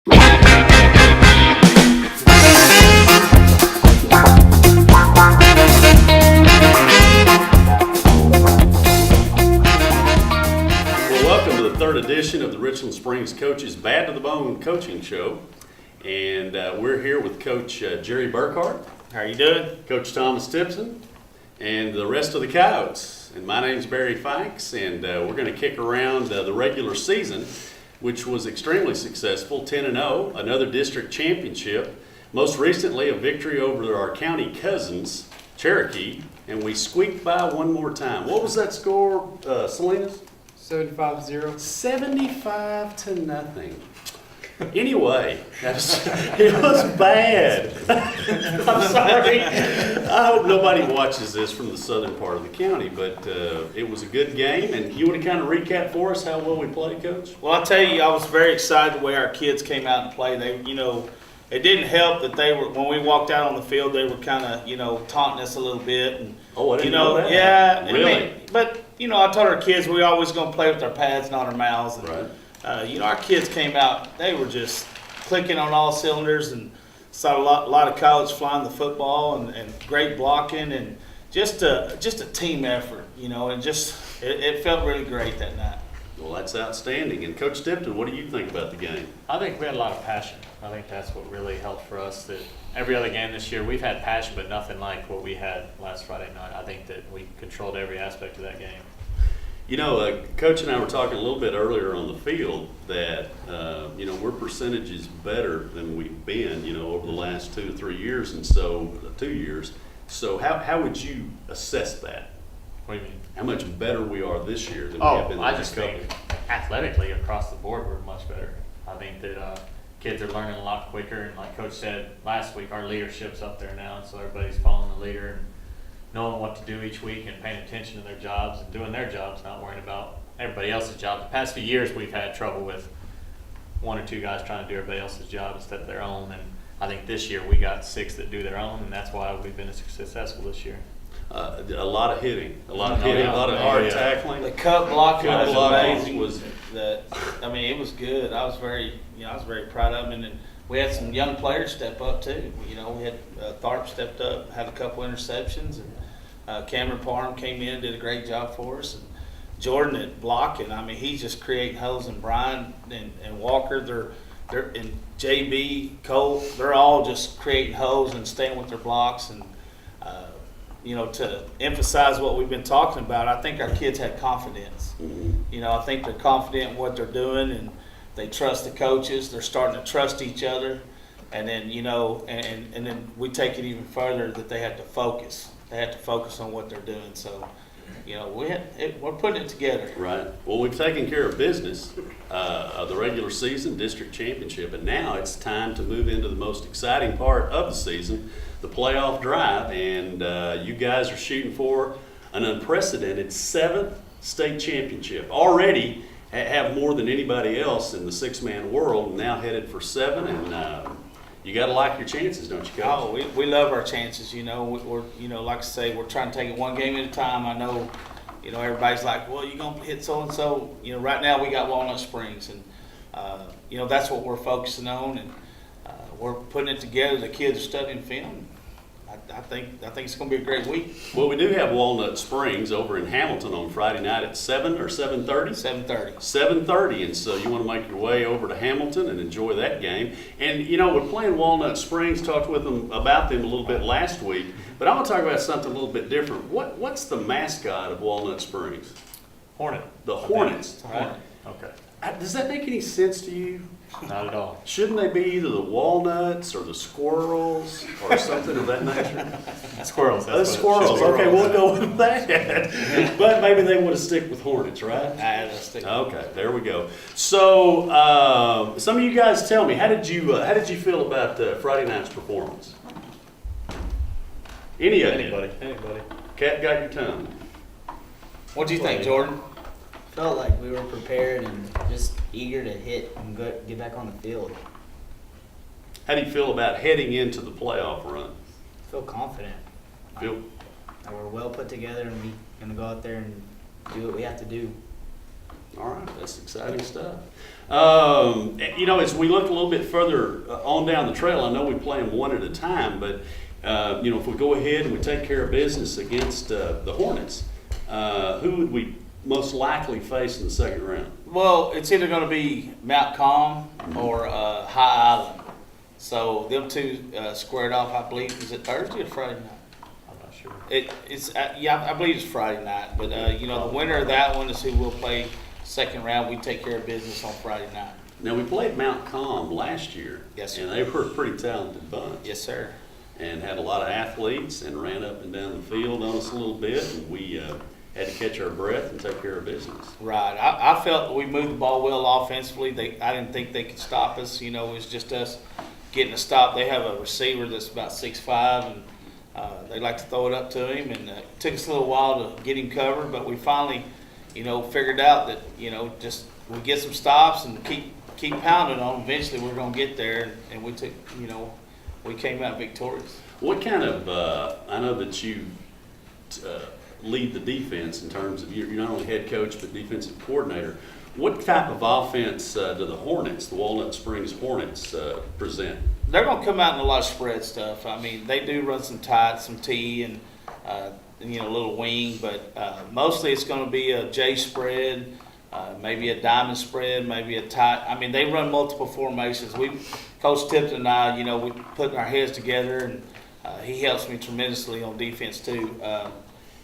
Welcome to the third edition of the Richland Springs Coaches Bad to the Bone coaching show. And we're here with Coach Jerry Burkhart. How you doing? Coach Thomas Tipson, and the rest of the Coyotes. And my name's Barry Fikes, and we're going to kick around the regular season, which was extremely successful, 10-0, another district championship. Most recently, a victory over our county cousins, Cherokee, and we squeaked by one more time. What was that score, Salinas? 75-0. 75-0. Anyway, it was bad. I'm sorry. I hope nobody watches this from the southern part of the county, but it was a good game. And you want to kind of recap for us how well we played, Coach? Well, I'll tell you, I was very excited the way our kids came out and played. They, it didn't help that they were, when we walked out on the field, they were kind of, taunting us a little bit. And, Oh, I didn't know that. Yeah. Really? I mean, but, I told our kids we always going to play with our pads, not our mouths. And, Right. our kids came out, they were just clicking on all cylinders and saw a lot of college flying the football and great blocking and just a team effort, and it felt really great that night. Well, that's outstanding. And Coach Tipton, what do you think about the game? I think we had a lot of passion. I think that's what really helped for us. That every other game this year, we've had passion, but nothing like what we had last Friday night. I think that we controlled every aspect of that game. Coach and I were talking a little bit earlier on the field that, we're percentages better than we've been, over the last 2 to 3 years, and so 2 years. So how would you assess that? What do you mean? How much better we are this year than we have been the I last just couple? think athletically across the board we're much better. I think that kids are learning a lot quicker, and like Coach said last week, our leadership's up there now, so everybody's following the leader and knowing what to do each week and paying attention to their jobs and doing their jobs, not worrying about everybody else's job. The past few years we've had trouble with 1 or 2 guys trying to do everybody else's job instead of their own, and I think this year we got 6 that do their own, and that's why we've been successful this year. A lot of hitting, a lot of hard tackling. The cut blocking Cut was blocking amazing. was- It was good. I was very proud of them, and we had some young players step up too. We had Tharp stepped up, had a couple interceptions, and Cameron Parham came in and did a great job for us. And Jordan at blocking. He's just creating holes. And Brian and Walker, they're and JB Cole, they're all just creating holes and staying with their blocks. And to emphasize what we've been talking about, I think our kids had confidence. Mhm. I think they're confident in what they're doing, and they trust the coaches. They're starting to trust each other, and then and then we take it even further that they have to focus. They have to focus on what they're doing. So, we're putting it together. Right. Well, we've taken care of business of the regular season, district championship, and now it's time to move into the most exciting part of the season, the playoff drive. And you guys are shooting for an unprecedented 7th state championship. Already have more than anybody else in the 6-man world, and now headed for 7. And you got to like your chances, don't you, Coach? Oh, we love our chances. We're like I say, we're trying to take it one game at a time. I know, everybody's like, well, you're gonna hit so and so. Right now we got Walnut Springs, and that's what we're focusing on, and we're putting it together. The kids are studying film. I think it's gonna be a great week. Well, we do have Walnut Springs over in Hamilton on Friday night at 7 or 7:30? 7:30. 7:30, and so you want to make your way over to Hamilton and enjoy that game. And we're playing Walnut Springs. Talked with them about them a little bit last week, but I want to talk about something a little bit different. What's the mascot of Walnut Springs? Hornet. The Hornets, right? Okay. Does that make any sense to you? Not at all. Shouldn't they be either the walnuts or the squirrels or something of that nature? Squirrels. The squirrels. Okay, we'll go with that. But maybe they want to stick with Hornets, right? Okay, there we go. So, some of you guys tell me, how did you feel about Friday night's performance? Anybody? Cat got your tongue. What do you think, Jordan? Felt like we were prepared and just eager to hit and get back on the field. How do you feel about heading into the playoff run? Feel confident. Feel We're well put together, and we're going to go out there and do what we have to do. All right, that's exciting stuff. You know, as we look a little bit further on down the trail, I know we play them one at a time, but you know, if we go ahead and we take care of business against the Hornets, who would we most likely face in the second round? Well, it's either going to be Mount Calm or High Island. So them two squared off, I believe. Is it Thursday or Friday night? I'm not sure. It's yeah, I believe it's Friday night. But you know, the winner of that one is who will play second round. We take care of business on Friday night. Now, we played Mount Calm last year. Yes, sir. And they were a pretty talented bunch. Yes, sir. And had a lot of athletes and ran up and down the field on us a little bit. And we had to catch our breath and take care of business. Right. I felt we moved the ball well offensively. I didn't think they could stop us. You know, it was just us getting a stop. They have a receiver that's about 6'5", and they like to throw it up to him. And it took us a little while to get him covered, but we finally, you know, figured out that, you know, just we get some stops and keep pounding on them. Eventually, we're going to get there, and we took, you know, we came out victorious. What kind of, I know that you lead the defense in terms of, you're not only head coach but defensive coordinator. What type of offense do the Hornets, the Walnut Springs Hornets, present? They're going to come out in a lot of spread stuff. I mean, they do run some tight, some T, and you know, a little wing, but mostly it's going to be a J spread, maybe a diamond spread, maybe a tight. I mean, they run multiple formations. Coach Tipton and I, you know, we put our heads together, and he helps me tremendously on defense too.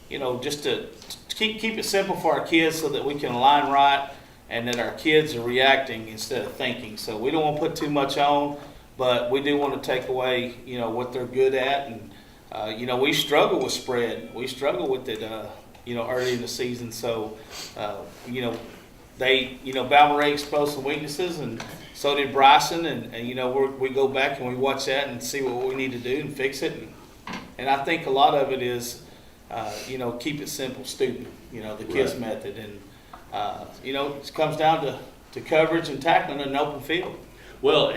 You know, just to keep it simple for our kids so that we can align right and that our kids are reacting instead of thinking. So we don't want to put too much on, but we do want to take away, you know, what they're good at. And, you know, we struggle with spread. We struggle with it, you know, early in the season. So, you know, Balmoral exposed some weaknesses, and so did Bryson. And you know, we go back and we watch that and see what we need to do and fix it. And I think a lot of it is, you know, keep it simple, stupid, you know, the KISS method. And, you know, it comes down to coverage and tackling in an open field. Well,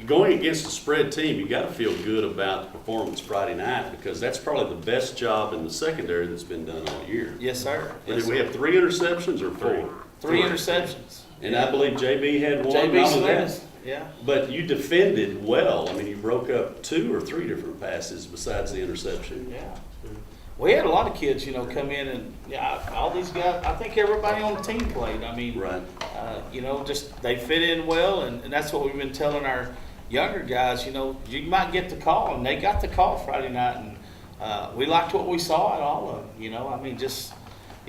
going against a spread team, you got to feel good about the performance Friday night, because that's probably the best job in the secondary that's been done all year. Yes, sir. Did we have 3 interceptions or 4? Three interceptions. And I believe JB had one. JB Not only Salinas. that, Yeah. but you defended well. I mean, you broke up 2 or 3 different passes besides the interception. Yeah. We had a lot of kids, you know, come in, and all these guys, I think everybody on the team played. I mean, Right. you know, just they fit in well, and that's what we've been telling our younger guys. You know, you might get the call, and they got the call Friday night, and we liked what we saw at all of them. You know, I mean, just,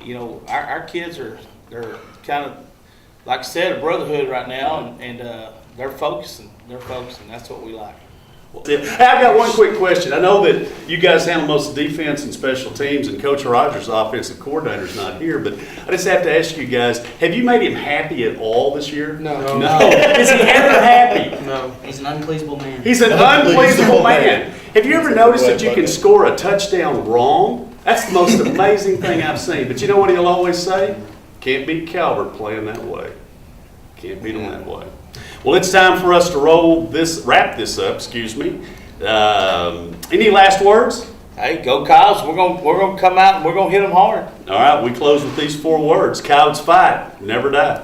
you know, our kids they're kind of, like I said, a brotherhood right now, and they're focusing. That's what we like. Hey, I've got one quick question. I know that you guys handle most of defense and special teams, and Coach Rogers, offensive coordinator, is not here, but I just have to ask you guys, have you made him happy at all this year? No. Is he ever happy? No. He's an unpleasable man. He's an unpleasable man. Have you ever noticed that you can score a touchdown wrong? That's the most amazing thing I've seen. But you know what he'll always say? Can't beat Calvert playing that way. Can't beat him that way. Well, it's time for us to wrap this up. Excuse me. Any last words? Hey, go Cows! We're gonna come out and we're gonna hit them hard. All right, we close with these 4 words: Cows fight, never die.